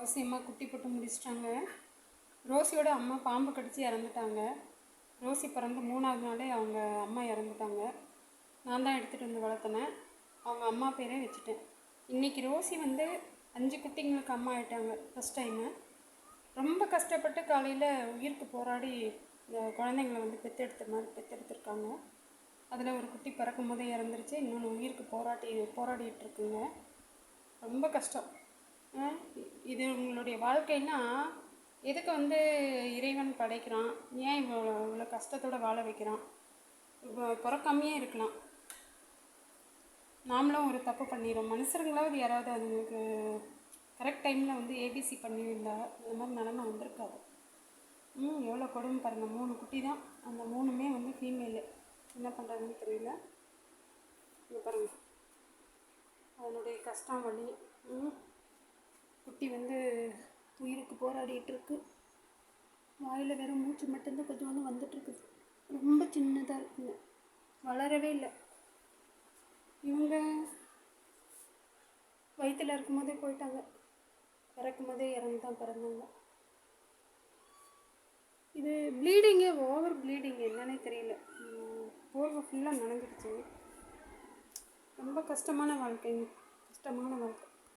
Rousey அம்மா குட்டி போட்டு முடிச்சிட்டாங்க. ரோசியோட அம்மா பாம்பு கடித்து இறந்துட்டாங்க. ரோசி பிறந்து 3ஆவது நாளே அவங்க அம்மா இறந்துட்டாங்க. நான் தான் எடுத்துகிட்டு வந்து வளர்த்தினேன். அவங்க அம்மா பேரே வச்சுட்டேன். இன்றைக்கி ரோசி வந்து 5 குட்டிங்களுக்கு அம்மா ஆகிட்டாங்க. ஃபஸ்ட் டைமு ரொம்ப கஷ்டப்பட்டு காலையில் உயிருக்கு போராடி குழந்தைங்களை வந்து பெற்றெடுத்திருக்காங்க. அதில் ஒரு குட்டி பிறக்கும் போதே இறந்துருச்சு. இன்னொன்று உயிருக்கு போராடிட்டு இருக்குங்க. ரொம்ப கஷ்டம். இது உங்களுடைய வாழ்க்கைன்னா எதுக்கு வந்து இறைவன் படைக்கிறான்? ஏன் இவ்வளோ கஷ்டத்தோடு வாழ வைக்கிறான்? பிறக்காமையே இருக்கலாம். நாமளும் ஒரு தப்பு பண்ணிடுறோம். மனுஷருங்களாவது யாராவது அதுங்களுக்கு கரெக்ட் டைமில் வந்து ஏபிசி பண்ணியிருந்தா இந்த மாதிரி நிலமை வந்திருக்காது. எவ்வளோ கொடுமை பாருங்கள். 3 குட்டி தான். அந்த 3மே வந்து ஃபீமேலு. என்ன பண்ணுறதுன்னு தெரியல. இங்கே பாருங்கள், அதனுடைய கஷ்டம் வலி. குட்டி வந்து உயிருக்கு போராடிட்டுருக்கு. வாயில் வேறு மூச்சு மட்டும்தான் கொஞ்சம் வந்துட்டுருக்குது. ரொம்ப சின்னதாக இருக்குங்க, வளரவே இல்லை. இவங்க வயிற்றில் இருக்கும்போதே போயிட்டாங்க. பிறக்கும் போதே இறந்து தான் பிறந்தாங்க. இது ப்ளீடிங்கே, ஓவர் ப்ளீடிங், என்னன்னே தெரியல. போர்வை ஃபுல்லாக நனைஞ்சிடுச்சு. ரொம்ப கஷ்டமான வாழ்க்கைங்க, கஷ்டமான வாழ்க்கை.